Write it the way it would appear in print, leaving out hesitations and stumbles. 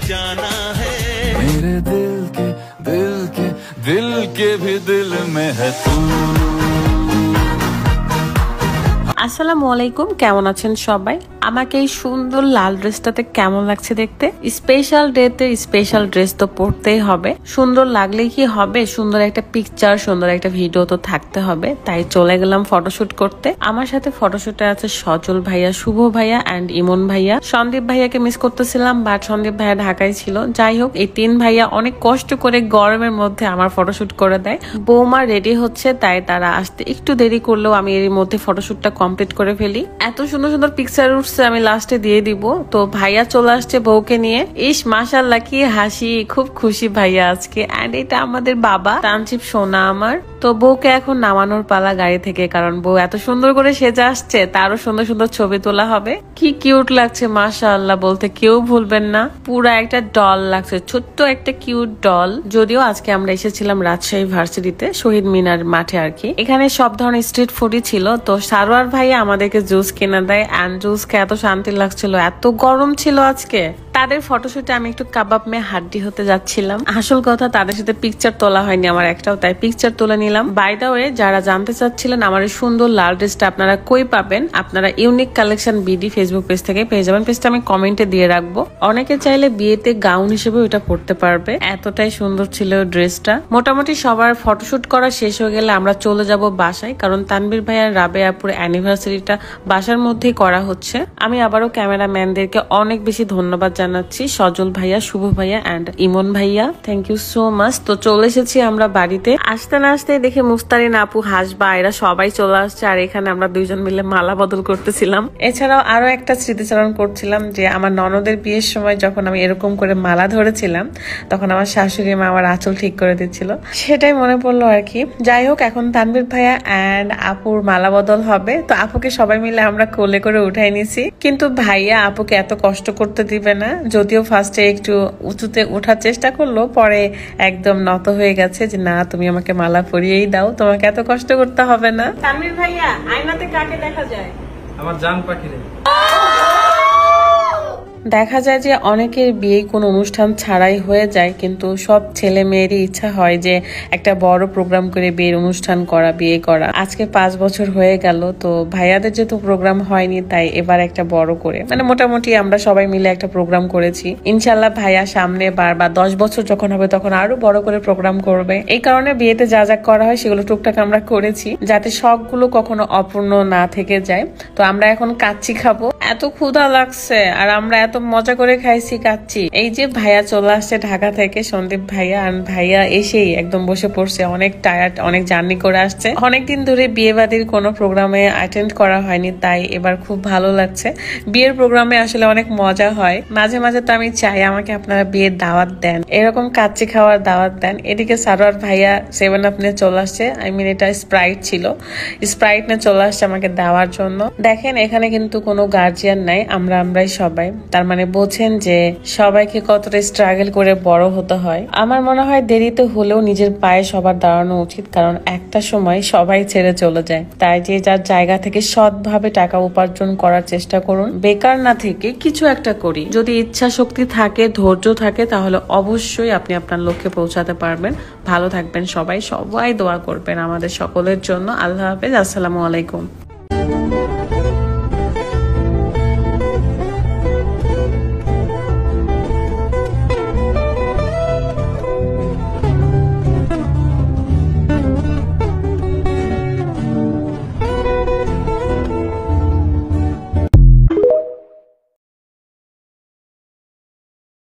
जाना है मेरे दिल के भी दिल में है तू। আসসালামু আলাইকুম, কেমন আছেন সবাই? আমাকে এই সুন্দর লাল ড্রেসটাতে কেমন লাগছে দেখতে? স্পেশাল ডেতে স্পেশাল ড্রেস তো পরতেই হবে। সুন্দর লাগলেই কি হবে? সুন্দর একটা পিকচার, সুন্দর একটা ভিডিও তো থাকতে হবে। তাই চলে গেলাম ফটোশুট করতে। আমার সাথে ফটোশুটে আছে সজল ভাইয়া, শুভ ভাইয়া এন্ড ইমন ভাইয়া। সন্দীপ ভাইয়াকে মিস করতেছিলাম, বাট সন্দীপ ভাইয়া ঢাকায় ছিল। যাই হোক, এই তিন ভাইয়া অনেক কষ্ট করে গরমের মধ্যে আমার ফটোশুট করে দেয়। বৌমা রেডি হচ্ছে, তাই তারা আসতে একটু দেরি করলেও আমি এর মধ্যে ফটোশুটটা কমপ্লিট করে ফেলি। এত সুন্দর সুন্দর পিকচার উঠছে, আমি লাস্টে দিয়ে দিব। তো ভাইয়া চলে আসছে বউকে নিয়ে। ইস মাশাআল্লাহ, কি হাসি, খুব খুশি ভাইয়া আজকে। এন্ড এটা আমাদের বাবা তানচিপ সোনা আমার। তো বউকে এখন নামানোর পালা গাড়ি থেকে, কারণ বউ এত সুন্দর করে সেজে আসছে, তারও সুন্দর সুন্দর ছবি তোলা হবে। কি কিউট লাগছে মাশাআল্লাহ, বলতে কেউ ভুলবেন না। পুরা একটা ডল লাগছে, ছোট্ট একটা কিউট ডল। যদিও আজকে আমরা এসেছিলাম রাজশাহী ভার্সিটিতে, শহীদ মিনার মাঠে আর কি। এখানে সব ধরনের স্ট্রিট ফুডই ছিল। তো সারোয়ার ভাইয়া আমাদেরকে জুস কিনে দেয়, এন্ড জুস খেয়ে এত শান্তি লাগছিল, এত গরম ছিল আজকে। তাদের ফটোশুটে আমি একটু কাবাব মে হাড্ডি হতে যাচ্ছিলাম। আসল কথা, তাদের সাথে পিকচার তোলা হয়নি আমার একটাও, তাই পিকচার তুলে নিলাম। বাই দা ওয়ে, যারা জানতে চাচ্ছিলেন আমার এই সুন্দর লাল ড্রেসটা আপনারা কই পাবেন, আপনারা unique collection BD Facebook page থেকে পেয়ে যাবেন। পেজটা আমি কমেন্টে দিয়ে রাখবো। অনেকে চাইলে বিয়েতে গাউন হিসেবে ওটা পরতে পারবে, এতটাই সুন্দর ছিল ড্রেসটা। মোটামুটি সবার ফটোশুট করা শেষ হয়ে গেলে আমরা চলে যাব বাসায়, কারণ তানবীর ভাই আর রাবেয়াপুর অ্যানিভার্সারিটা বাসার মধ্যেই করা হচ্ছে। আমি আবারও ক্যামেরাম্যানদেরকে অনেক বেশি ধন্যবাদ জানাচ্ছি, সজল ভাইয়া, শুভ ভাইয়া এন্ড ইমন ভাইয়া, থ্যাংক ইউ সো মাচ। তো চলে এসেছি আমরা বাড়িতে। আসতে না আসতে দেখে মুস্তারিন আপু, হাসবা, এরা সবাই চলে আসছে। আর এখানে আমরা দুইজন মিলে মালা বদল করতেছিলাম। এছাড়াও আরো একটা স্মৃতিচারণ করছিলাম যে আমার ননদের বিয়ের সময় যখন আমি এরকম করে মালা ধরেছিলাম, তখন আমার শাশুড়ি মা আমার আঁচল ঠিক করে দিচ্ছিল, সেটাই মনে পড়লো আর কি। যাই হোক, এখন তানবীর ভাইয়া এন্ড আপুর মালা বদল হবে। তো আপুকে সবাই মিলে আমরা কোলে করে উঠাই নিছি, কিন্তু ভাইয়া আপুকে এত কষ্ট করতে দিবে না। যদিও ফার্স্টে একটু উঁচুতে ওঠার চেষ্টা করলো, পরে একদম নত হয়ে গেছে যে না, তুমি আমাকে মালা পরিয়েই দাও, তোমাকে এত কষ্ট করতে হবে না। তানভীর ভাইয়া, আয়নাতে কাকে দেখা যায়? আমার জান পাখিরে। দেখা যায় যে অনেকের বিয়ে কোনো অনুষ্ঠান ছাড়াই হয়ে যায়, কিন্তু সব ছেলে মেয়েরই ইচ্ছা হয় যে একটা বড় প্রোগ্রাম করে বিয়ের অনুষ্ঠান করা, বিয়ে করা। আজকে 5 বছর হয়ে গেল। তো ভাইয়াদের যেহেতু প্রোগ্রাম হয়নি, তাই এবার একটা বড় করে, মানে মোটামুটি আমরা সবাই মিলে একটা প্রোগ্রাম করেছি। ইনশাল্লাহ ভাইয়া সামনে বার বা 10 বছর যখন হবে তখন আরো বড় করে প্রোগ্রাম করবে। এই কারণে বিয়েতে যা যা করা হয় সেগুলো টুকটাক আমরা করেছি, যাতে শখগুলো কখনো অপূর্ণ না থেকে যায়। তো আমরা এখন কাচ্চি খাবো, এত ক্ষুধা লাগছে, আর আমরা এত মজা করে খাইছি কাচ্চি। এই যে ভাইয়া চলে আসছে ঢাকা থেকে, সন্দীপ ভাইয়া। আর ভাইয়া এসেই একদম বসে পড়ছে, অনেক টায়ার্ড, অনেক জার্নি করে আসছে। অনেকদিন ধরে বিয়ে বাড়ির কোনো প্রোগ্রামে অ্যাটেন্ড করা হয়নি, তাই এবার খুব ভালো লাগছে। বিয়ের প্রোগ্রামে আসলে অনেক মজা হয়। মাঝে মাঝে তো আমি চাই আমাকে আপনারা বিয়ের দাওয়াত দেন, এরকম কাচ্চি খাওয়ার দাওয়াত দেন। এদিকে সারোয়ার ভাইয়া 7 আপ নিয়ে চলে আসছে, আই মিন এটা স্প্রাইট ছিল, স্প্রাইট নিয়ে চলে আসছে আমাকে দেওয়ার জন্য। দেখেন এখানে কিন্তু কোনো গার্জিয়ান নাই, আমরাই সবাই। তার মানে বোঝেন যে সবাইকে কতটা স্ট্রাগল করে বড় হতে হয়। আমার মনে হয় দেরিতে হলেও নিজের পায়ে সবার দাঁড়ানো উচিত, কারণ একটা সময় সবাই ছেড়ে চলে যায়। তাই যে যার জায়গা থেকে সৎভাবে টাকা উপার্জন করার চেষ্টা করুন, বেকার না থেকে কিছু একটা করি। যদি ইচ্ছা শক্তি থাকে, ধৈর্য থাকে, তাহলে অবশ্যই আপনি আপনার লক্ষ্যে পৌঁছাতে পারবেন। ভালো থাকবেন সবাই, সবাই দোয়া করবেন আমাদের সকলের জন্য। আল্লাহ হাফেজ, আসসালামু আলাইকুম।